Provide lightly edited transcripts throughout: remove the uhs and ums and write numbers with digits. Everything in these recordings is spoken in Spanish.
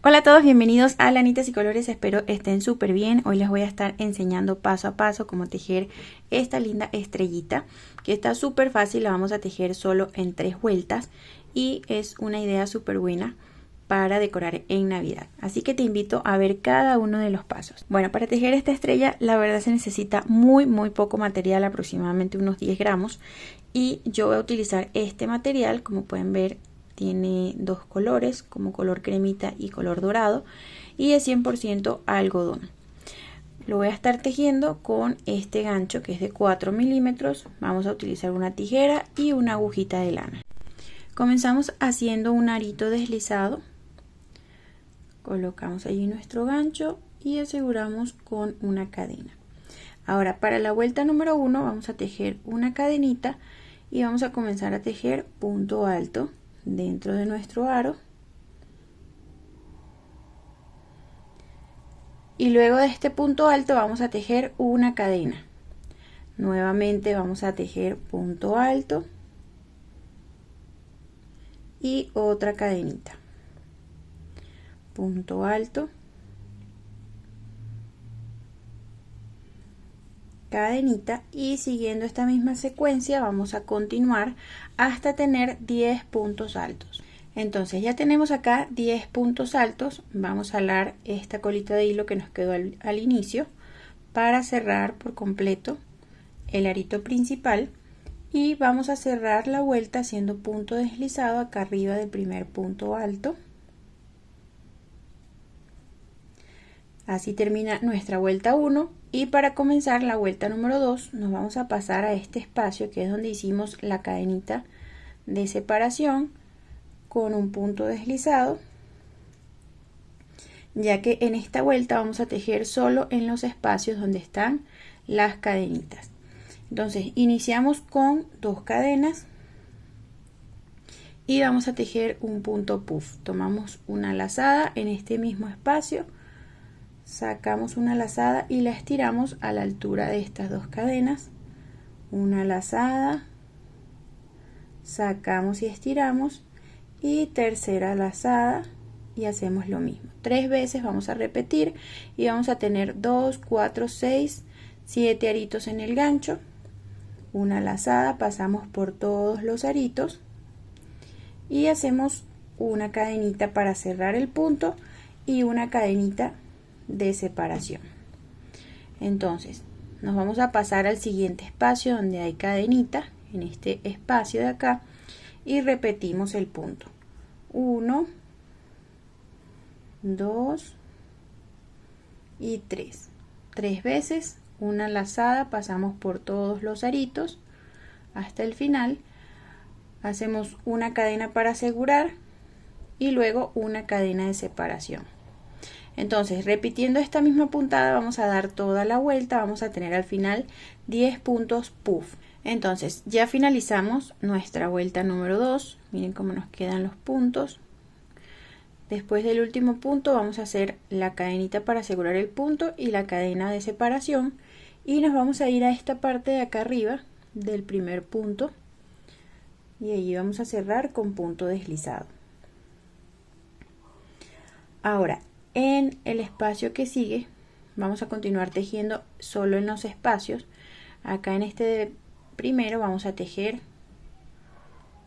Hola a todos, bienvenidos a Lanitas y Colores, espero estén súper bien. Hoy les voy a estar enseñando paso a paso cómo tejer esta linda estrellita, que está súper fácil, la vamos a tejer solo en 3 vueltas y es una idea súper buena para decorar en Navidad. Así que te invito a ver cada uno de los pasos. Bueno, para tejer esta estrella la verdad se necesita muy poco material, aproximadamente unos 10 gramos, y yo voy a utilizar este material. Como pueden ver, tiene dos colores, como color cremita y color dorado, y es 100% algodón. Lo voy a estar tejiendo con este gancho que es de 4 milímetros. Vamos a utilizar una tijera y una agujita de lana. Comenzamos haciendo un arito deslizado. Colocamos allí nuestro gancho y aseguramos con una cadena. Ahora, para la vuelta número 1 vamos a tejer una cadenita y vamos a comenzar a tejer punto alto dentro de nuestro aro, y luego de este punto alto vamos a tejer una cadena. Nuevamente vamos a tejer punto alto y otra cadenita, punto alto, cadenita, y siguiendo esta misma secuencia vamos a continuar hasta tener 10 puntos altos. Entonces ya tenemos acá 10 puntos altos. Vamos a alar esta colita de hilo que nos quedó al inicio para cerrar por completo el arito principal, y vamos a cerrar la vuelta haciendo punto deslizado acá arriba del primer punto alto. Así termina nuestra vuelta 1, y para comenzar la vuelta número 2 nos vamos a pasar a este espacio que es donde hicimos la cadenita de separación con un punto deslizado, ya que en esta vuelta vamos a tejer solo en los espacios donde están las cadenitas. Entonces iniciamos con 2 cadenas y vamos a tejer un punto puff. Tomamos una lazada en este mismo espacio, sacamos una lazada y la estiramos a la altura de estas 2 cadenas, una lazada, sacamos y estiramos, y tercera lazada y hacemos lo mismo 3 veces. Vamos a repetir y vamos a tener 2, 4, 6, 7 aritos en el gancho, una lazada, pasamos por todos los aritos y hacemos una cadenita para cerrar el punto y una cadenita de separación. Entonces nos vamos a pasar al siguiente espacio donde hay cadenita, en este espacio de acá, y repetimos el punto 1, 2 y 3 veces, una lazada, pasamos por todos los aritos hasta el final, hacemos una cadena para asegurar y luego una cadena de separación. Entonces, repitiendo esta misma puntada vamos a dar toda la vuelta, vamos a tener al final 10 puntos puff. Entonces ya finalizamos nuestra vuelta número 2, miren cómo nos quedan los puntos. Después del último punto vamos a hacer la cadenita para asegurar el punto y la cadena de separación, y nos vamos a ir a esta parte de acá arriba del primer punto y allí vamos a cerrar con punto deslizado. Ahora en el espacio que sigue vamos a continuar tejiendo solo en los espacios. Acá en este primero vamos a tejer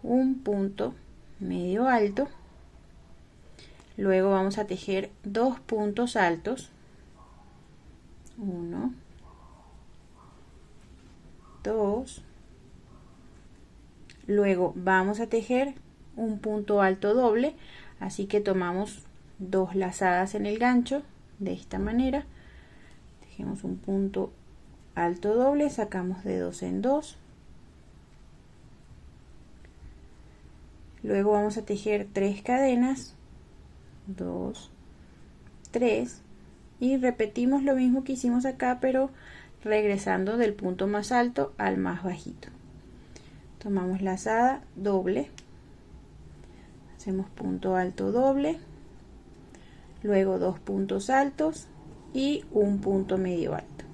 un punto medio alto, luego vamos a tejer 2 puntos altos, 1, 2, luego vamos a tejer un punto alto doble, así que tomamos 2 lazadas en el gancho de esta manera, tejemos un punto alto doble, sacamos de 2 en 2, luego vamos a tejer 3 cadenas, 2, 3, y repetimos lo mismo que hicimos acá, pero regresando del punto más alto al más bajito. Tomamos lazada doble, hacemos punto alto doble, luego 2 puntos altos y un punto medio alto.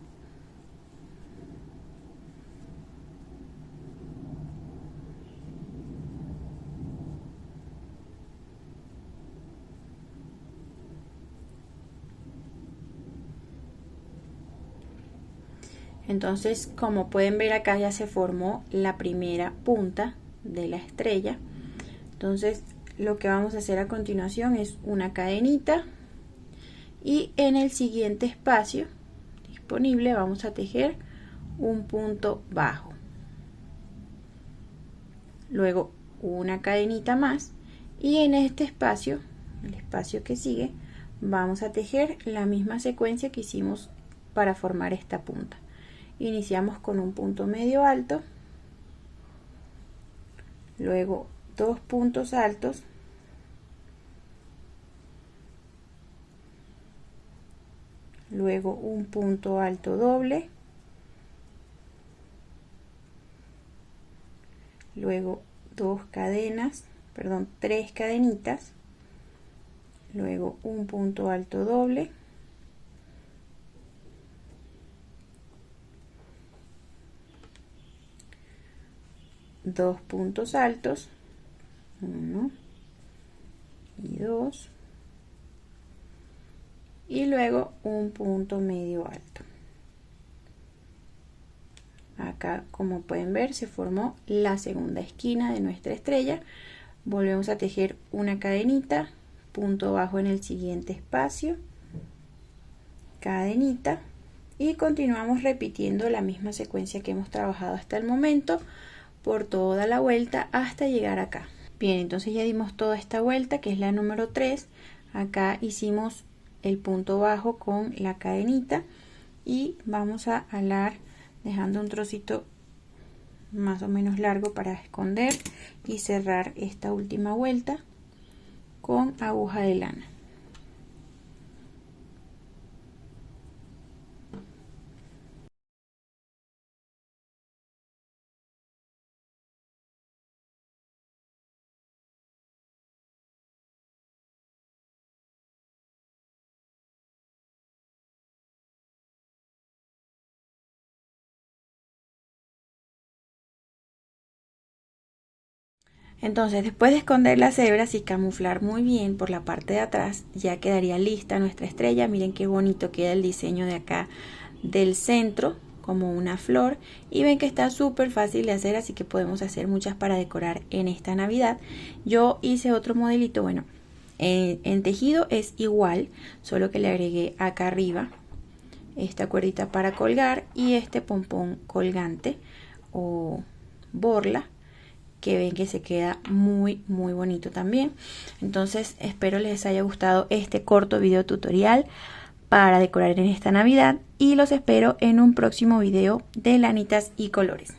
Entonces, como pueden ver acá ya se formó la primera punta de la estrella. Entonces lo que vamos a hacer a continuación es una cadenita y en el siguiente espacio disponible vamos a tejer un punto bajo, luego una cadenita más y en este espacio, el espacio que sigue, vamos a tejer la misma secuencia que hicimos para formar esta punta. Iniciamos con un punto medio alto, luego 2 puntos altos, luego un punto alto doble, luego 3 cadenitas, luego un punto alto doble, dos puntos altos, 1 y 2, y luego un punto medio alto. Acá, como pueden ver, se formó la segunda esquina de nuestra estrella. Volvemos a tejer una cadenita, punto bajo en el siguiente espacio, cadenita, y continuamos repitiendo la misma secuencia que hemos trabajado hasta el momento por toda la vuelta hasta llegar acá. Bien, entonces ya dimos toda esta vuelta, que es la número 3. Acá hicimos el punto bajo con la cadenita y vamos a alar dejando un trocito más o menos largo para esconder y cerrar esta última vuelta con aguja de lana. Entonces, después de esconder las hebras y camuflar muy bien por la parte de atrás, ya quedaría lista nuestra estrella. Miren qué bonito queda el diseño de acá del centro, como una flor, y ven que está súper fácil de hacer, así que podemos hacer muchas para decorar en esta Navidad. Yo hice otro modelito, bueno, en tejido es igual, solo que le agregué acá arriba esta cuerdita para colgar y este pompón colgante o borla, que ven que se queda muy bonito también. Entonces espero les haya gustado este corto video tutorial para decorar en esta Navidad y los espero en un próximo video de lanitas y colores.